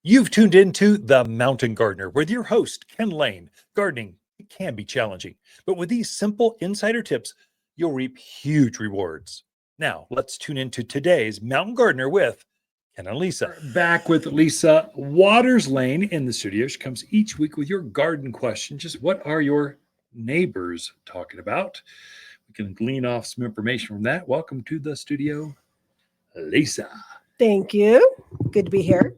You've tuned into The Mountain Gardener with your host, Ken Lain. Gardening it can be challenging, but with these simple insider tips, you'll reap huge rewards. Now, let's tune into today's Mountain Gardener with Ken and Lisa. Back with Lisa Waters Lane in the studio. She comes each week with your garden question. Just what are your neighbors talking about? We can glean off some information from that. Welcome to the studio, Lisa. Thank you. Good to be here.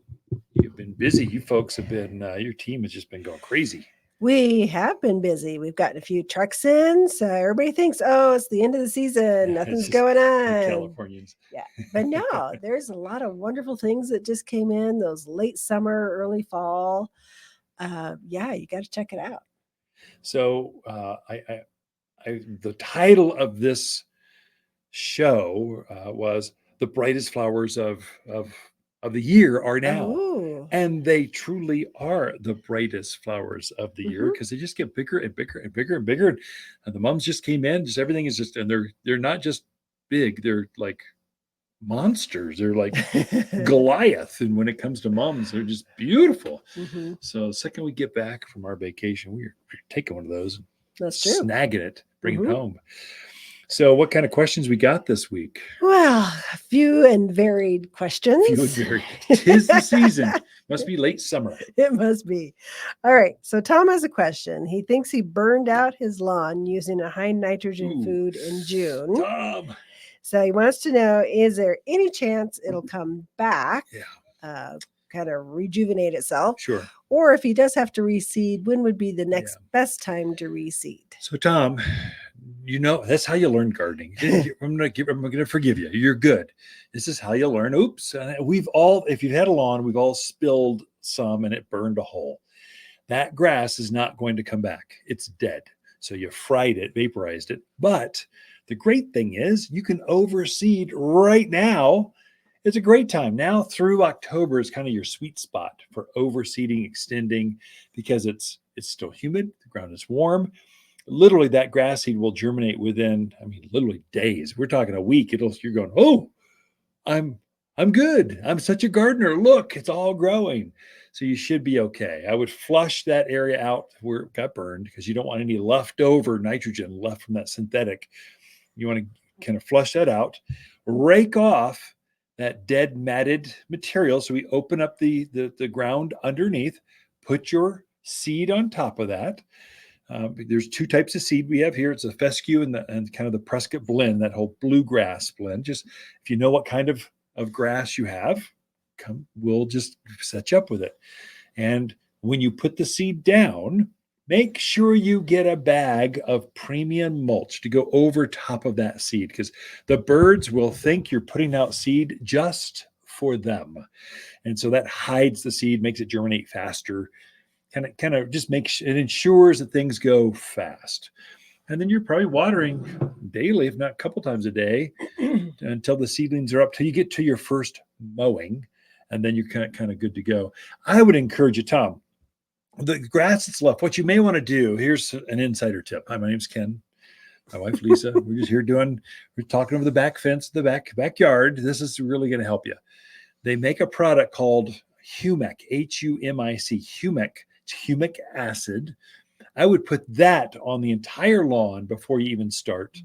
You've been busy. You folks have been, your team has just been going crazy. We have been busy. We've gotten a few trucks in. So everybody thinks, oh, it's the end of the season. Nothing's going on. Californians. Yeah. But no, there's a lot of wonderful things that just came in, those late summer, early fall. Yeah, you got to check it out. So the title of this show was The Brightest Flowers of the Year Are Now. Ooh. And they truly are the brightest flowers of the year because they just get bigger and bigger and bigger and bigger. And the mums just came in, just everything is just, and they're not just big, they're like monsters. They're like Goliath. And when it comes to mums, they're just beautiful. So the second we get back from our vacation, we're taking one of those. That's true. Snagging it, bringing it home. So what kind of questions we got this week? Well, a few and varied questions. Tis the season. Must be late summer. It must be. All right. So Tom has a question. He thinks he burned out his lawn using a high nitrogen food in June. Tom. So he wants to know, is there any chance it'll come back? Yeah. Kind of rejuvenate itself. Sure. Or if he does have to reseed, when would be the next best time to reseed? So Tom, you know, that's how you learn gardening. I'm going to forgive you. You're good. This is how you learn. Oops. We've all, if you've had a lawn, we've all spilled some and it burned a hole. That grass is not going to come back. It's dead. So you fried it, vaporized it. But the great thing is you can overseed right now. It's a great time. Now through October is kind of your sweet spot for overseeding, extending, because it's still humid. The ground is warm. Literally that grass seed will germinate within, literally days. We're talking a week. You're going, oh, I'm good. I'm such a gardener. Look, it's all growing. So you should be okay. I would flush that area out where it got burned because you don't want any leftover nitrogen left from that synthetic. You want to kind of flush that out, rake off that dead matted material. So we open up the ground underneath, put your seed on top of that. There's two types of seed we have here. It's a fescue and kind of the Prescott blend, that whole bluegrass blend. Just if you know what kind of grass you have, we'll just set you up with it. And when you put the seed down, make sure you get a bag of premium mulch to go over top of that seed, because the birds will think you're putting out seed just for them. And so that hides the seed, makes it germinate faster. Kind of just makes it ensures that things go fast. And then you're probably watering daily, if not a couple times a day, until the seedlings are up, till you get to your first mowing, and then you're kind of good to go. I would encourage you, Tom, the grass that's left, what you may want to do, here's an insider tip. Hi, my name's Ken. My wife, Lisa. We're just here we're talking over the back fence, the backyard. This is really going to help you. They make a product called Humic, Humic. Humic. It's humic acid. I would put that on the entire lawn before you even start.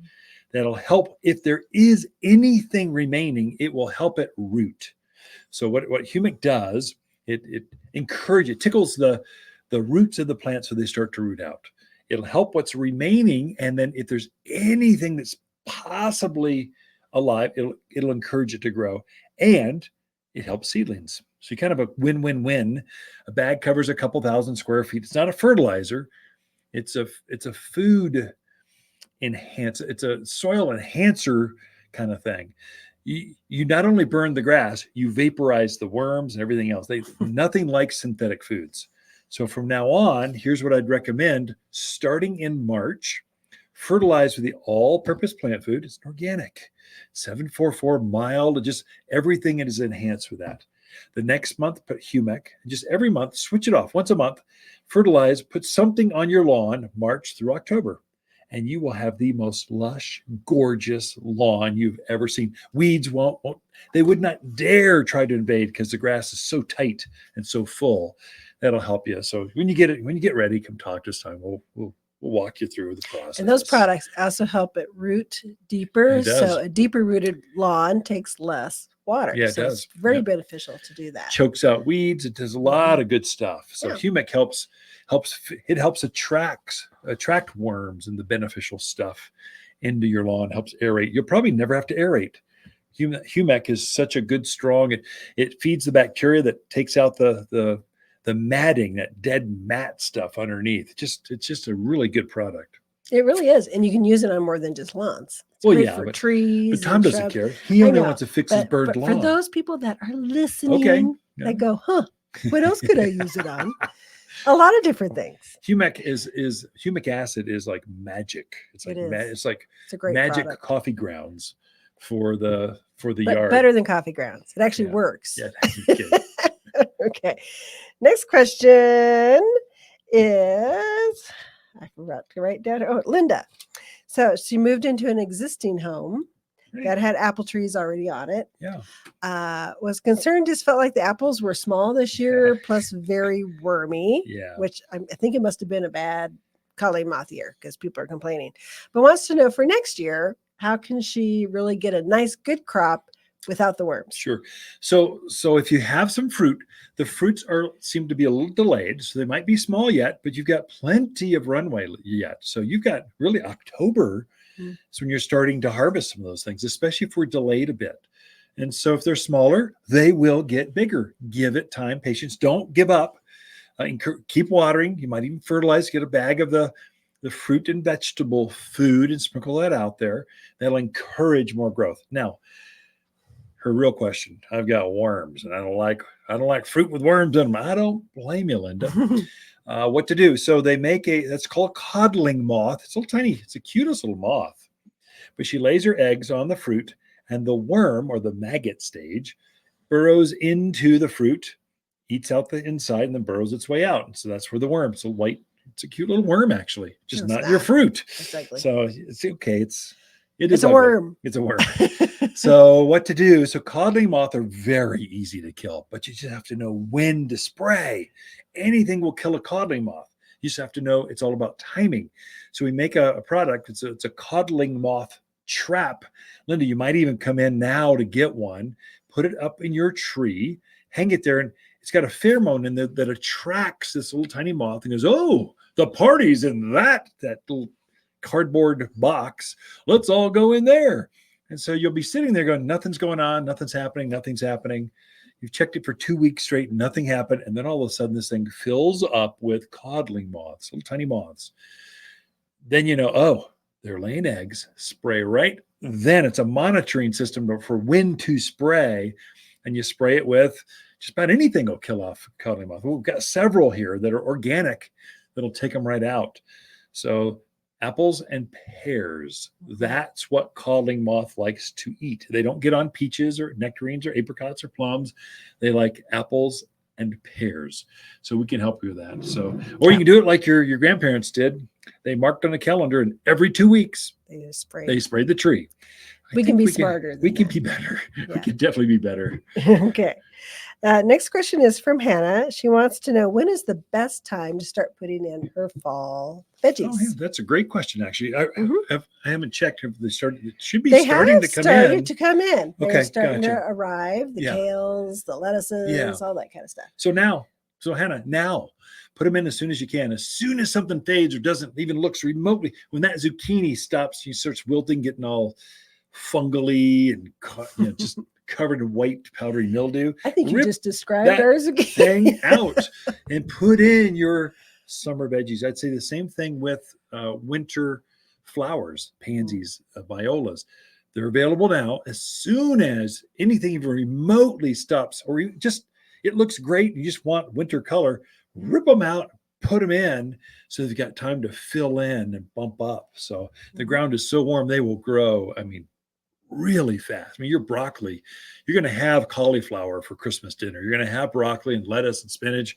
That'll help. If there is anything remaining, it will help it root. So what humic does, it tickles the roots of the plant so they start to root out. It'll help what's remaining. And then if there's anything that's possibly alive, it'll encourage it to grow. And it helps seedlings. So you kind of a win-win-win. A bag covers a couple thousand square feet. It's not a fertilizer. It's a food enhancer. It's a soil enhancer kind of thing. You not only burn the grass, you vaporize the worms and everything else. Nothing like synthetic foods. So from now on, here's what I'd recommend. Starting in March, fertilize with the all-purpose plant food. It's organic. 744 mild, just everything is enhanced with that. The next month, put humic. Just every month, switch it off once a month. Fertilize, put something on your lawn March through October. and you will have the most lush, gorgeous lawn you've ever seen. Weeds won't they would not dare try to invade because the grass is so tight and so full. That'll help you. So when you get ready, come talk this time. We'll walk you through the process. And those products also help it root deeper. It does. So a deeper rooted lawn takes less water. Yeah, it so does. It's very Yep. beneficial to do that. Chokes out weeds. It does a lot of good stuff. So Yeah. humic helps attract worms and the beneficial stuff into your lawn. Helps aerate. You'll probably never have to aerate. Humic is such a good strong. It feeds the bacteria that takes out the matting, that dead mat stuff underneath. It's just a really good product. It really is. And you can use it on more than just lawns. It's Well, great yeah, for but trees. Tom and doesn't shrubs. care. He I only know, wants to fix his bird but lawn. for those people that are listening, Yeah. that go, what else could I use it on? A lot of different things. Humic acid is like magic. It's like it's a great magic product. coffee grounds for the But yard. better than coffee grounds. It actually Yeah. works. Yeah. Okay. Next question is, I forgot to write down. Oh, Linda. So she moved into an existing home that had apple trees already on it. Yeah. Was concerned, just felt like the apples were small this year, plus very wormy. Yeah. Which I think it must have been a bad cutting moth year because people are complaining. But wants to know for next year, how can she really get a nice, good crop without the worms? Sure. So if you have some fruit, the fruits seem to be a little delayed, so they might be small yet, but you've got plenty of runway yet. So you've got really October. So when you're starting to harvest some of those things, especially if we're delayed a bit. And so if they're smaller, they will get bigger. Give it time, patience. Don't give up. Keep watering. You might even fertilize. Get a bag of the fruit and vegetable food and sprinkle that out there. That'll encourage more growth. Now, her real question: I've got worms, and I don't like fruit with worms in them. I don't blame you, Linda. What to do? So they make that's called codling moth. It's a little tiny. It's the cutest little moth. But she lays her eggs on the fruit, and the worm, or the maggot stage, burrows into the fruit, eats out the inside, and then burrows its way out. And so that's where the worm. It's a cute little worm, actually, just not your fruit. Exactly. So it's okay. It's a worm. It's a worm. So what to do? So codling moth are very easy to kill, but you just have to know when to spray. Anything will kill a codling moth. You just have to know it's all about timing. So we make a product. It's a codling moth trap. Linda, you might even come in now to get one, put it up in your tree, hang it there, and it's got a pheromone in there that attracts this little tiny moth and goes, oh, the party's in that little cardboard box. Let's all go in there. And so you'll be sitting there going, nothing's going on, nothing's happening. You've checked it for 2 weeks straight, nothing happened. And then all of a sudden this thing fills up with codling moths, little tiny moths. Then you know, oh, they're laying eggs. Spray right then. It's a monitoring system for when to spray. And you spray it with just about anything will kill off codling moth. We've got several here that are organic that'll take them right out. So apples and pears, that's what codling moth likes to eat. They don't get on peaches or nectarines or apricots or plums. They like apples and pears. So we can help you with that. So, or you can do it like your grandparents did. They marked on a calendar, and every 2 weeks they sprayed the tree. We can be smarter. We can be better. Yeah. We can definitely be better. Okay. Next question is from Hannah. She wants to know, when is the best time to start putting in her fall veggies? Oh, yeah, that's a great question, actually. I haven't checked if they started. It should be starting to come in. They're starting to arrive. The kales, the lettuces, all that kind of stuff. So Hannah, now put them in as soon as you can. As soon as something fades or doesn't even looks remotely, when that zucchini stops, he starts wilting, getting all fungally and just covered in white powdery mildew. I think you just described our zucchini thing out and put in your summer veggies. I'd say the same thing with winter flowers, pansies, violas. They're available now. As soon as anything even remotely stops, or it looks great, you just want winter color, rip them out, put them in, so they've got time to fill in and bump up. So the ground is so warm, they will grow. I mean, really fast. I mean, your broccoli, you're going to have cauliflower for Christmas dinner. You're going to have broccoli and lettuce and spinach,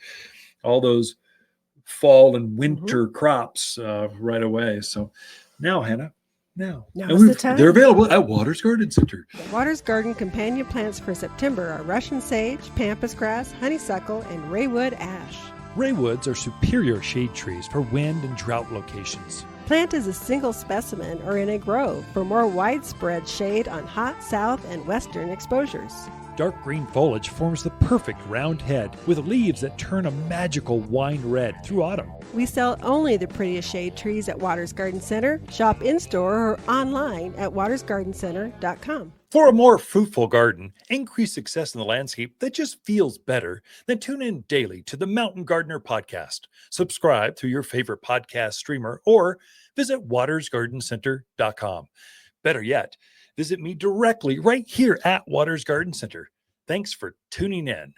all those fall and winter crops right away. So Now, Hannah. Now. Now's the time. They're available at Waters Garden Center. The Waters Garden companion plants for September are Russian sage, pampas grass, honeysuckle, and raywood ash. Raywoods are superior shade trees for wind and drought locations. Plant as a single specimen or in a grove for more widespread shade on hot south and western exposures. Dark green foliage forms the perfect round head with leaves that turn a magical wine red through autumn. We sell only the prettiest shade trees at Waters Garden Center. Shop in-store or online at watersgardencenter.com. For a more fruitful garden, increased success in the landscape that just feels better, then tune in daily to the Mountain Gardener podcast. Subscribe through your favorite podcast streamer or visit watersgardencenter.com. Better yet, visit me directly right here at Waters Garden Center. Thanks for tuning in.